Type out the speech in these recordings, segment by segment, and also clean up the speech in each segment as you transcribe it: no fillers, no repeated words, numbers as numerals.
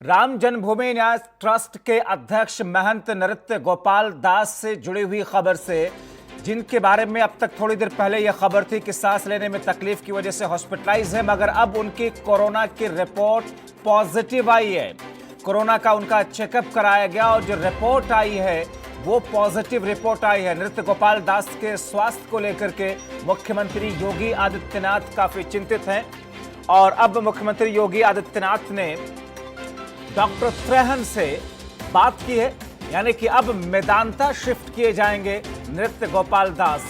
Ram Janmabhoomi Nyas trust के अध्यक्ष महंत नृत्य गोपाल दास से जुड़ी हुई खबर से, जिनके बारे में अब तक थोड़ी देर पहले यह खबर थी कि सांस लेने में तकलीफ की वजह से हॉस्पिटलाइज है, मगर अब उनकी कोरोना की रिपोर्ट पॉजिटिव आई है। कोरोना का उनका चेकअप कराया गया और जो रिपोर्ट आई है वो पॉजिटिव रिपोर्ट आई है। नृत्य गोपाल दास के स्वास्थ्य को लेकर के मुख्यमंत्री योगी आदित्यनाथ काफी चिंतित हैं और अब मुख्यमंत्री योगी आदित्यनाथ ने डॉक्टर त्रेहन से बात की है, यानी कि अब मेदांता शिफ्ट किए जाएंगे नृत्य गोपाल दास।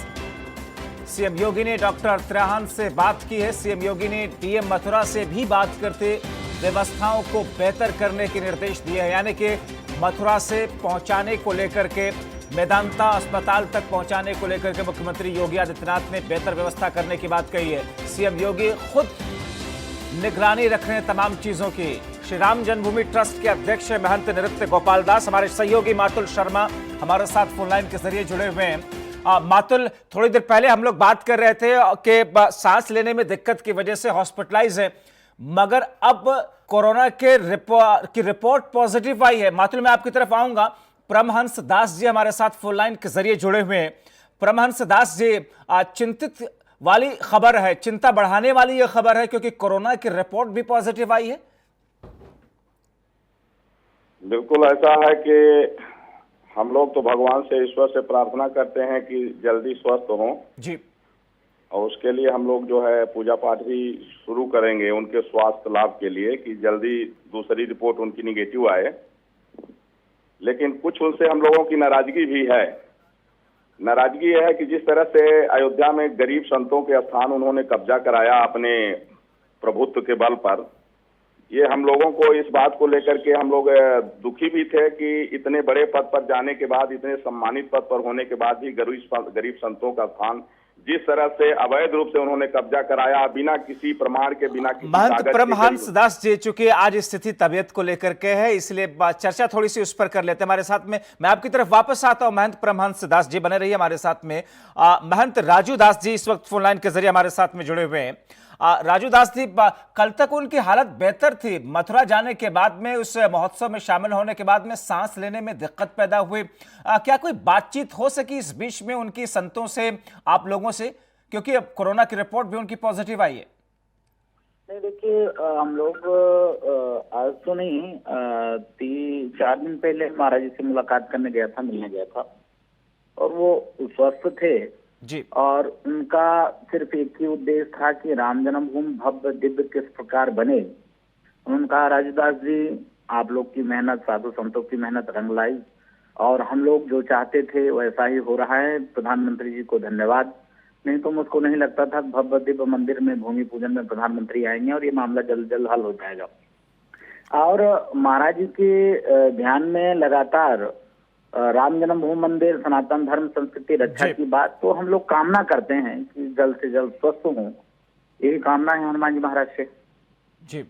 सीएम योगी ने डॉक्टर त्रेहन से बात की है। सीएम योगी ने डीएम मथुरा से भी बात करते व्यवस्थाओं को बेहतर करने के निर्देश दिए हैं, यानी कि मथुरा से पहुंचाने को लेकर के, मेदांता अस्पताल तक पहुंचाने को लेकर के मुख्यमंत्री योगी आदित्यनाथ ने बेहतर व्यवस्था करने की बात कही है। सीएम योगी खुद निगरानी रख रहे हैं तमाम चीजों की। श्री राम जन्मभूमि ट्रस्ट के अध्यक्ष महंत नृत्य गोपाल दास, हमारे सहयोगी मातुल शर्मा हमारे साथ फोन लाइन के जरिए जुड़े हुए हैं। मातुल, थोड़ी देर पहले हम लोग बात कर रहे थे कि सांस लेने में दिक्कत की वजह से हॉस्पिटलाइज है, मगर अब कोरोना के रिपोर्ट पॉजिटिव आई है। मातुल, मैं आपकी तरफ आऊंगा। परमहंस दास जी हमारे साथ फोन लाइन के जरिए जुड़े हुए हैं। परमहंस दास जी, चिंतित वाली खबर है, चिंता बढ़ाने वाली यह खबर है, क्योंकि कोरोना की रिपोर्ट भी पॉजिटिव आई है। बिल्कुल ऐसा है कि हम लोग तो भगवान से, ईश्वर से प्रार्थना करते हैं कि जल्दी स्वस्थ हों जी, और उसके लिए हम लोग जो है पूजा पाठ भी शुरू करेंगे उनके स्वास्थ्य लाभ के लिए कि जल्दी दूसरी रिपोर्ट उनकी निगेटिव आए। लेकिन कुछ उनसे हम लोगों की नाराजगी भी है। नाराजगी यह है कि जिस तरह से अयोध्या में गरीब संतों के स्थान उन्होंने कब्जा कराया अपने प्रभुत्व के बल पर, ये हम लोगों को इस बात को लेकर के हम लोग दुखी भी थे कि इतने बड़े पद पर जाने के बाद, इतने सम्मानित पद पर होने के बाद भी गरीब संतों का स्थान जिस तरह से अवैध रूप से उन्होंने कब्जा कराया, बिना किसी प्रमाण के, बिना किसी महंत परमहंस दास जी, चूंकि आज स्थिति तबियत को लेकर के है, इसलिए चर्चा थोड़ी सी उस पर कर लेते हैं। हमारे साथ में, मैं आपकी तरफ वापस आता हूं। महंत परमहंस दास जी बने रहिए हमारे साथ में। महंत राजू दास जी इस वक्त फोन लाइन के जरिए हमारे साथ में जुड़े हुए हैं। राजू दास जी, कल तक उनकी हालत बेहतर थी, मथुरा जाने के बाद में, उस महोत्सव में शामिल होने के बाद में सांस लेने में दिक्कत पैदा हुई। क्या कोई बातचीत हो सकी इस बीच में उनकी संतों से, आप लोगों से, क्योंकि अब कोरोना की रिपोर्ट भी उनकी पॉजिटिव आई है? नहीं, देखिए, हम लोग आज तो नहीं, 3-4 दिन पहले महाराज जी से मुलाकात करने गया था, मिलने गया था, और वो स्वस्थ थे जी। और उनका सिर्फ एक ही उद्देश्य था कि राम जन्मभूमि भव्य दिव्य किस प्रकार बने। उन्होंने कहा, राजूदास जी, आप लोग की मेहनत, साधु संतों की मेहनत रंग लाई और हम लोग जो चाहते थे वैसा ही हो रहा है। प्रधानमंत्री जी को धन्यवाद। नहीं तो मुझको नहीं लगता था भव्य दिव्य मंदिर में भूमि पूजन में प्रधानमंत्री आएंगे और ये मामला जल्द जल्द हल हो जाएगा। और महाराज जी के ध्यान में लगातार राम जन्मभूमि मंदिर, सनातन धर्म संस्कृति रक्षा की बात, तो हम लोग कामना करते हैं कि जल्द से जल्द स्वस्थ हों। यही कामना है हनुमान जी महाराज से। जी।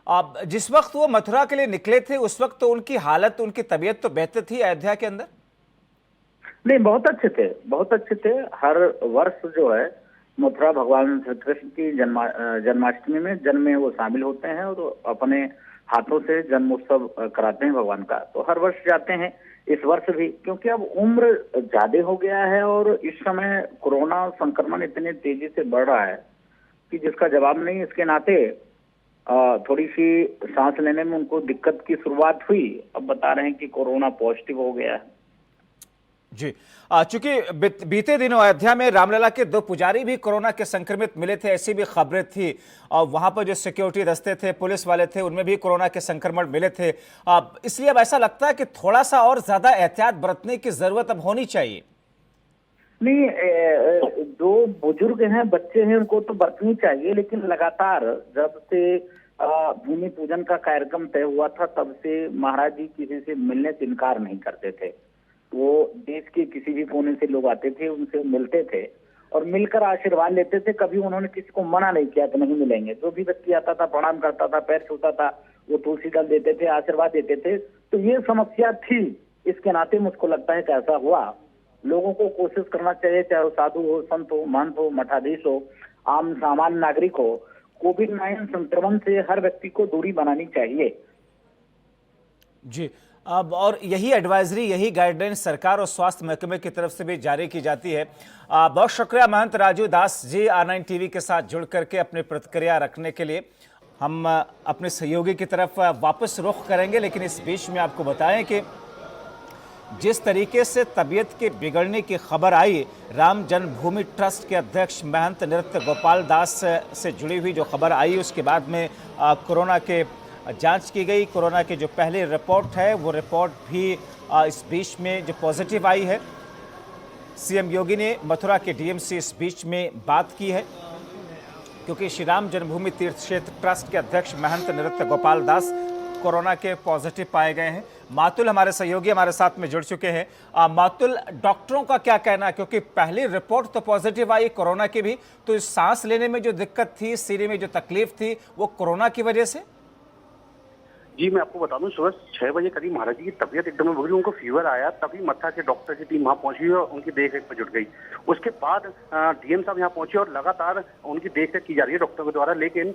अब जिस वक्त वो मथुरा के लिए निकले थे, उस वक्त तो उनकी हालत, उनकी तबीयत तो बेहतर थी अयोध्या के अंदर? नहीं, बहुत अच्छे थे, बहुत अच्छे थे। हर वर्ष जो है मथुरा भगवान श्री कृष्ण की जन्माष्टमी में जन्म में वो शामिल होते हैं और अपने हाथों से जन्मोत्सव कराते हैं भगवान का। तो हर वर्ष जाते हैं, इस वर्ष भी, क्योंकि अब उम्र ज्यादा हो गया है और इस समय कोरोना संक्रमण इतने तेजी से बढ़ रहा है कि जिसका जवाब नहीं। इसके नाते थोड़ी सी सांस लेने में उनको दिक्कत की शुरुआत हुई। अब बता रहे हैं कि कोरोना पॉजिटिव हो गया है। जी, चूंकि बीते दिनों अयोध्या में रामलला के 2 पुजारी भी कोरोना के संक्रमित मिले थे, ऐसी भी खबरें थी, और वहां पर जो सिक्योरिटी दस्ते थे, पुलिस वाले थे, उनमें भी कोरोना के संक्रमण मिले थे। इसलिए अब ऐसा लगता है कि थोड़ा सा और ज्यादा एहतियात बरतने की जरूरत अब होनी चाहिए। नहीं, 2 बुजुर्ग हैं, बच्चे हैं, उनको तो बरतनी चाहिए, लेकिन लगातार जब से भूमि पूजन का कार्यक्रम तय हुआ था तब से महाराज जी किसी से मिलने से इनकार नहीं करते थे। वो देश के किसी भी कोने से लोग आते थे, उनसे मिलते थे और मिलकर आशीर्वाद लेते थे। कभी उन्होंने किसी को मना नहीं किया कि नहीं मिलेंगे। जो भी व्यक्ति आता था प्रणाम करता था, पैर छूता था, वो तुलसी दल देते थे, आशीर्वाद देते थे। तो ये समस्या थी। इसके नाते मुझको लगता है कि ऐसा हुआ। लोगों को कोशिश करना चाहिए, चाहे वो साधु हो, संत हो, महंत हो, मठाधीश हो, आम सामान्य नागरिक हो, कोविड-19 संक्रमण से हर व्यक्ति को दूरी बनानी चाहिए। जी। अब और यही एडवाइजरी, यही गाइडलाइंस सरकार और स्वास्थ्य महकमे की तरफ से भी जारी की जाती है। बहुत शुक्रिया महंत राजू दास जी, R9 टीवी के साथ जुड़ करके अपनी प्रतिक्रिया रखने के लिए। हम अपने सहयोगी की तरफ वापस रुख करेंगे, लेकिन इस बीच में आपको बताएं कि जिस तरीके से तबीयत के बिगड़ने की खबर आई, राम जन्मभूमि ट्रस्ट के अध्यक्ष महंत नृत्य गोपाल दास से जुड़ी हुई जो खबर आई, उसके बाद में कोरोना के जांच की गई। कोरोना की जो पहली रिपोर्ट है वो रिपोर्ट भी इस बीच में जो पॉजिटिव आई है। सीएम योगी ने मथुरा के डीएम से इस बीच में बात की है, क्योंकि श्री राम जन्मभूमि तीर्थ क्षेत्र ट्रस्ट के अध्यक्ष महंत नृत्य गोपाल दास कोरोना के पॉजिटिव पाए गए हैं। मातुल हमारे सहयोगी हमारे साथ में जुड़ चुके हैं। मातुल, डॉक्टरों का क्या कहना है, क्योंकि पहली रिपोर्ट तो पॉजिटिव आई कोरोना की भी, तो इस सांस लेने में जो दिक्कत थी, सीने में जो तकलीफ थी, वो कोरोना की वजह से? जी, मैं आपको बता दूं, सुबह 6 बजे करीब महाराज जी की तबीयत एकदम बिगड़ी, उनको फीवर आया, तभी मत्था के डॉक्टर की टीम वहां पहुंची और उनकी देखरेख पर जुट गई। उसके बाद डीएम साहब यहाँ पहुंचे और लगातार उनकी देखरेख की जा रही है डॉक्टर के द्वारा, लेकिन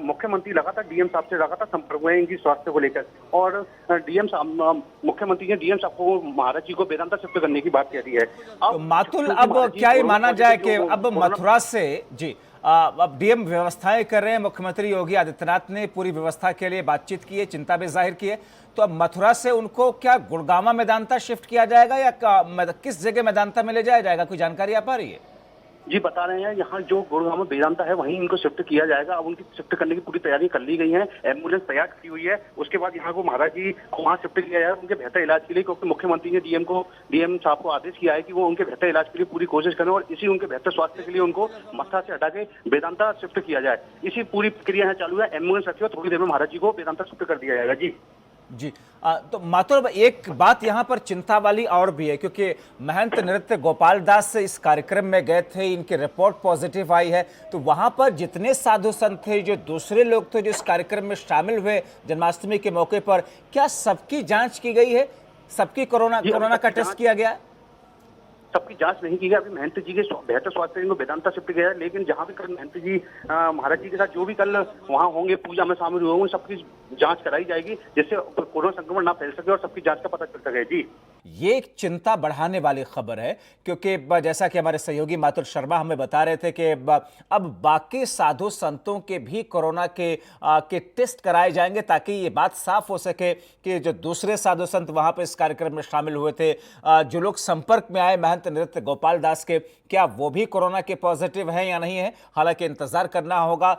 मुख्यमंत्री लगातार डीएम साहब से लगातार संपर्क में इनकी स्वास्थ्य को लेकर, और डीएम साहब, मुख्यमंत्री ने डीएम साहब को महाराज जी को वेदांता शिफ्ट करने की बात कह दी है। तो मातुल, अब क्या ये माना जाए कि अब मथुरा से जी अब डीएम व्यवस्थाएं कर रहे हैं, मुख्यमंत्री योगी आदित्यनाथ ने पूरी व्यवस्था के लिए बातचीत की है, चिंता भी जाहिर की है, तो अब मथुरा से उनको क्या गुड़गांव मेदांता शिफ्ट किया जाएगा या किस जगह मेदांता में ले जाया जाएगा, कोई जानकारी आ पा रही है? जी, बता रहे हैं यहाँ जो गुड़गांव में वेदांता है वहीं इनको शिफ्ट किया जाएगा। अब उनकी शिफ्ट करने की पूरी तैयारी कर ली गई है, एम्बुलेंस तैयार की हुई है। उसके बाद यहाँ को महाराज जी को वहाँ शिफ्ट किया जाएगा उनके बेहतर इलाज के लिए, क्योंकि मुख्यमंत्री ने डीएम साहब को आदेश किया है कि वो उनके बेहतर इलाज के लिए पूरी कोशिश करें और इसी उनके बेहतर स्वास्थ्य के लिए उनको मथुरा से हटा के वेदांता शिफ्ट किया जाए। इसी पूरी प्रक्रिया यहाँ चालू है। एम्बुलेंस रखी है, थोड़ी देर में महाराज जी को वेदांता शिफ्ट कर दिया जाएगा। जी जी। तो मातुल, एक बात यहाँ पर चिंता वाली और भी है, क्योंकि महंत नृत्य गोपाल दास इस कार्यक्रम में गए थे, इनकी रिपोर्ट पॉजिटिव आई है, तो वहाँ पर जितने साधु संत थे, जो दूसरे लोग थे जो इस कार्यक्रम में शामिल हुए जन्माष्टमी के मौके पर, क्या सबकी जांच की गई है? सबकी कोरोना का टेस्ट किया गया? सबकी जांच नहीं की गई। अभी महंत जी के बेहतर स्वास्थ्य के लिए वेदांता शिफ्ट गया है, लेकिन जहां भी कल महंत जी महाराज जी के साथ जो भी कल वहां होंगे, पूजा में शामिल हुए होंगे, सबकी जांच कराई जाएगी, जिससे कोरोना संक्रमण ना फैल सके और सबकी जांच का पता चल सके। जी, ये एक चिंता बढ़ाने वाली खबर है, क्योंकि जैसा कि हमारे सहयोगी मातुल शर्मा हमें बता रहे थे कि अब बाकी साधु संतों के भी कोरोना के टेस्ट कराए जाएंगे, ताकि ये बात साफ हो सके कि जो दूसरे साधु संत वहां पर इस कार्यक्रम में शामिल हुए थे, जो लोग संपर्क में आए महंत नृत्य गोपाल दास के, क्या वो भी कोरोना के पॉजिटिव हैं या नहीं है। हालांकि इंतजार करना होगा।